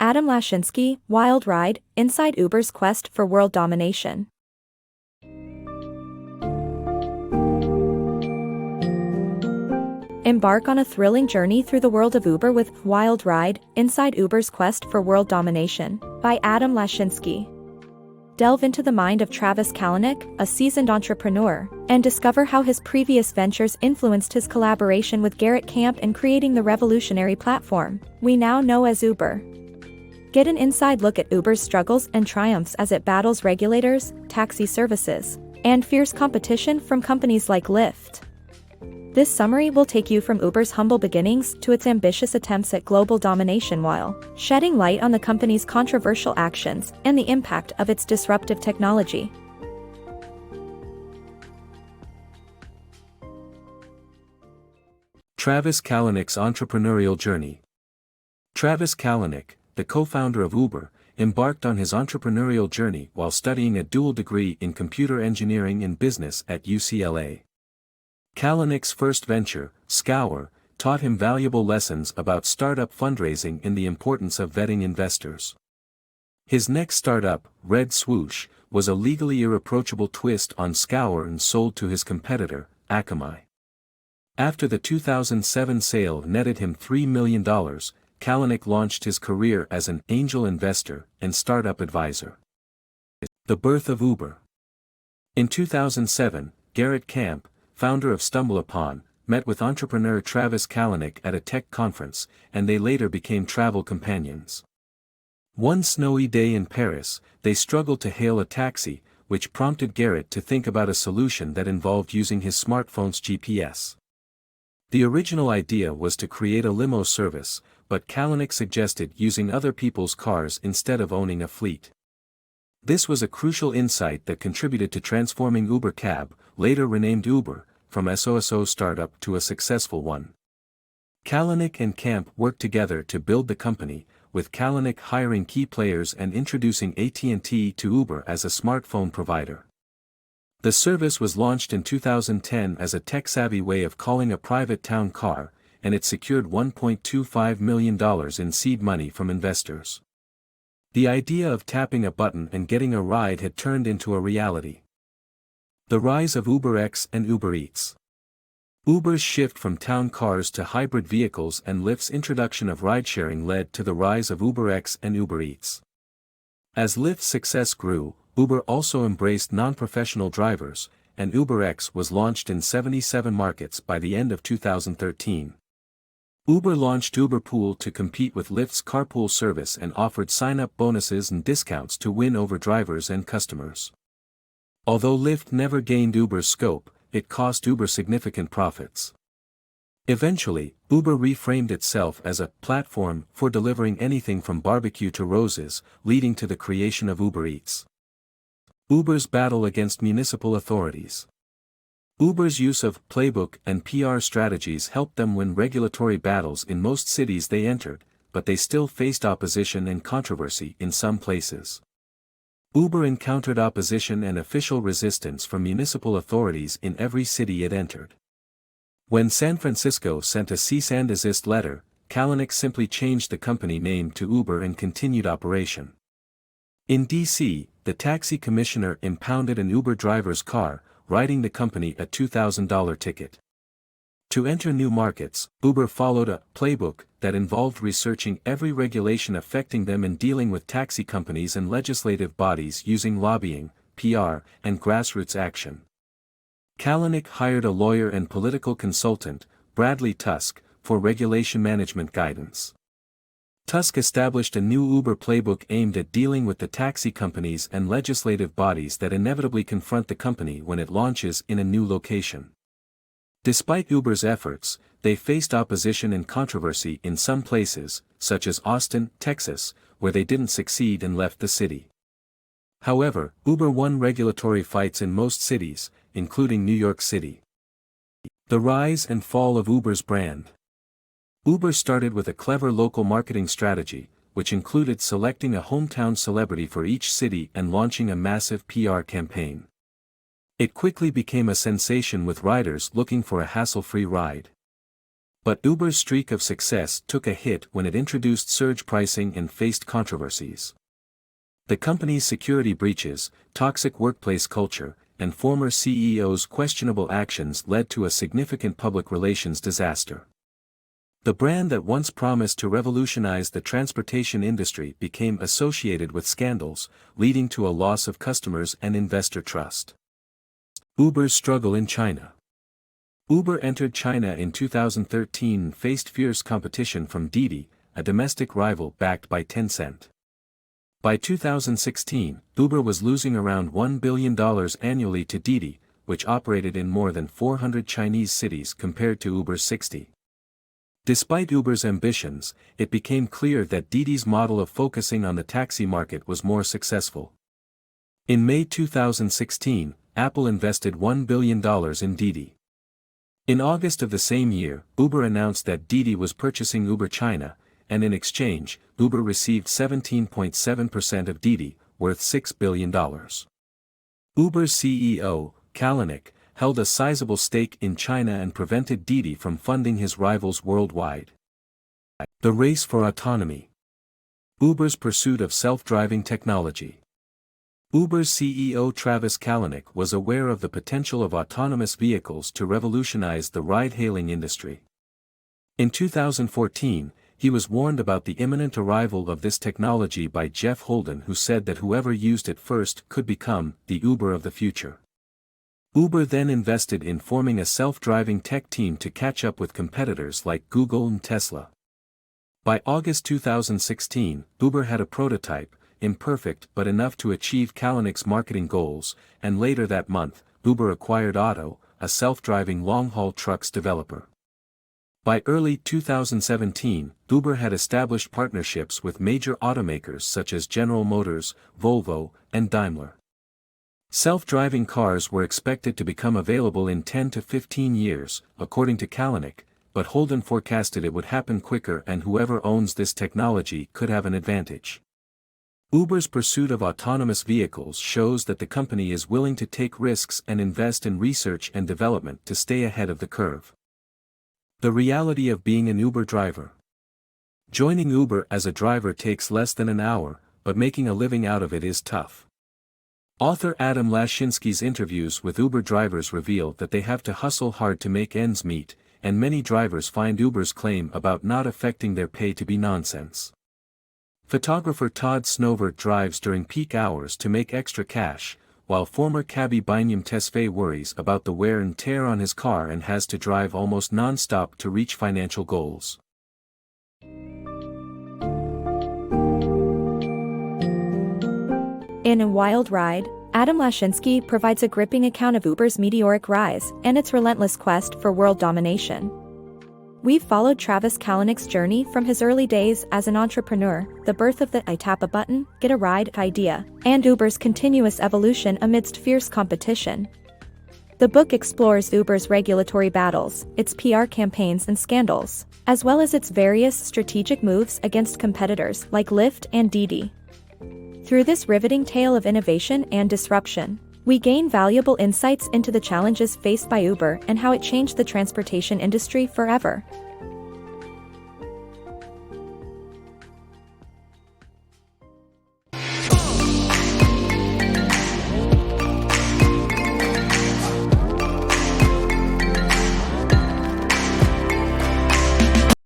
Adam Lashinsky, Wild Ride, Inside Uber's Quest for World Domination. Embark on a thrilling journey through the world of Uber with Wild Ride, Inside Uber's Quest for World Domination, by Adam Lashinsky. Delve into the mind of Travis Kalanick, a seasoned entrepreneur, and discover how his previous ventures influenced his collaboration with Garrett Camp in creating the revolutionary platform we now know as Uber. Get an inside look at Uber's struggles and triumphs as it battles regulators, taxi services, and fierce competition from companies like Lyft. This summary will take you from Uber's humble beginnings to its ambitious attempts at global domination while shedding light on the company's controversial actions and the impact of its disruptive technology. Travis Kalanick's entrepreneurial journey. Travis Kalanick, the co-founder of Uber, embarked on his entrepreneurial journey while studying a dual degree in computer engineering and business at UCLA. Kalanick's first venture, Scour, taught him valuable lessons about startup fundraising and the importance of vetting investors. His next startup, Red Swoosh, was a legally irreproachable twist on Scour and sold to his competitor, Akamai. After the 2007 sale netted him $3 million, Kalanick launched his career as an angel investor and startup advisor. The birth of Uber. In 2007, Garrett Camp, founder of StumbleUpon, met with entrepreneur Travis Kalanick at a tech conference, and they later became travel companions. One snowy day in Paris, they struggled to hail a taxi, which prompted Garrett to think about a solution that involved using his smartphone's GPS. The original idea was to create a limo service, but Kalanick suggested using other people's cars instead of owning a fleet. This was a crucial insight that contributed to transforming Uber Cab, later renamed Uber, from SOSO startup to a successful one. Kalanick and Camp worked together to build the company, with Kalanick hiring key players and introducing AT&T to Uber as a smartphone provider. The service was launched in 2010 as a tech-savvy way of calling a private town car, and it secured $1.25 million in seed money from investors. The idea of tapping a button and getting a ride had turned into a reality. The rise of UberX and UberEats. Uber's shift from town cars to hybrid vehicles and Lyft's introduction of ride-sharing led to the rise of UberX and UberEats. As Lyft's success grew, Uber also embraced non-professional drivers, and UberX was launched in 77 markets by the end of 2013. Uber launched UberPool to compete with Lyft's carpool service and offered sign-up bonuses and discounts to win over drivers and customers. Although Lyft never gained Uber's scope, it cost Uber significant profits. Eventually, Uber reframed itself as a platform for delivering anything from barbecue to roses, leading to the creation of UberEats. Uber's battle against municipal authorities. Uber's use of playbook and PR strategies helped them win regulatory battles in most cities they entered, but they still faced opposition and controversy in some places. Uber encountered opposition and official resistance from municipal authorities in every city it entered. When San Francisco sent a cease and desist letter, Kalanick simply changed the company name to Uber and continued operation. In D.C., the taxi commissioner impounded an Uber driver's car, writing the company a $2,000 ticket. To enter new markets, Uber followed a playbook that involved researching every regulation affecting them and dealing with taxi companies and legislative bodies using lobbying, PR, and grassroots action. Kalanick hired a lawyer and political consultant, Bradley Tusk, for regulation management guidance. Tusk established a new Uber playbook aimed at dealing with the taxi companies and legislative bodies that inevitably confront the company when it launches in a new location. Despite Uber's efforts, they faced opposition and controversy in some places, such as Austin, Texas, where they didn't succeed and left the city. However, Uber won regulatory fights in most cities, including New York City. The rise and fall of Uber's brand. Uber started with a clever local marketing strategy, which included selecting a hometown celebrity for each city and launching a massive PR campaign. It quickly became a sensation with riders looking for a hassle-free ride. But Uber's streak of success took a hit when it introduced surge pricing and faced controversies. The company's security breaches, toxic workplace culture, and former CEO's questionable actions led to a significant public relations disaster. The brand that once promised to revolutionize the transportation industry became associated with scandals, leading to a loss of customers and investor trust. Uber's struggle in China. Uber entered China in 2013 and faced fierce competition from Didi, a domestic rival backed by Tencent. By 2016, Uber was losing around $1 billion annually to Didi, which operated in more than 400 Chinese cities compared to Uber's 60. Despite Uber's ambitions, it became clear that Didi's model of focusing on the taxi market was more successful. In May 2016, Apple invested $1 billion in Didi. In August of the same year, Uber announced that Didi was purchasing Uber China, and in exchange, Uber received 17.7% of Didi, worth $6 billion. Uber's CEO, Kalanick, held a sizable stake in China and prevented Didi from funding his rivals worldwide. The race for autonomy. Uber's pursuit of self-driving technology. Uber's CEO Travis Kalanick was aware of the potential of autonomous vehicles to revolutionize the ride-hailing industry. In 2014, he was warned about the imminent arrival of this technology by Jeff Holden, who said that whoever used it first could become the Uber of the future. Uber then invested in forming a self-driving tech team to catch up with competitors like Google and Tesla. By August 2016, Uber had a prototype, imperfect but enough to achieve Kalanick's marketing goals, and later that month, Uber acquired Otto, a self-driving long-haul trucks developer. By early 2017, Uber had established partnerships with major automakers such as General Motors, Volvo, and Daimler. Self-driving cars were expected to become available in 10 to 15 years, according to Kalanick, but Holden forecasted it would happen quicker and whoever owns this technology could have an advantage. Uber's pursuit of autonomous vehicles shows that the company is willing to take risks and invest in research and development to stay ahead of the curve. The reality of being an Uber driver. Joining Uber as a driver takes less than an hour, but making a living out of it is tough. Author Adam Lashinsky's interviews with Uber drivers reveal that they have to hustle hard to make ends meet, and many drivers find Uber's claim about not affecting their pay to be nonsense. Photographer Todd Snover drives during peak hours to make extra cash, while former cabbie Binyam Tesfaye worries about the wear and tear on his car and has to drive almost non-stop to reach financial goals. In A Wild Ride, Adam Lashinsky provides a gripping account of Uber's meteoric rise and its relentless quest for world domination. We've followed Travis Kalanick's journey from his early days as an entrepreneur, the birth of the "I tap a button, get a ride" idea, and Uber's continuous evolution amidst fierce competition. The book explores Uber's regulatory battles, its PR campaigns and scandals, as well as its various strategic moves against competitors like Lyft and Didi. Through this riveting tale of innovation and disruption, we gain valuable insights into the challenges faced by Uber and how it changed the transportation industry forever.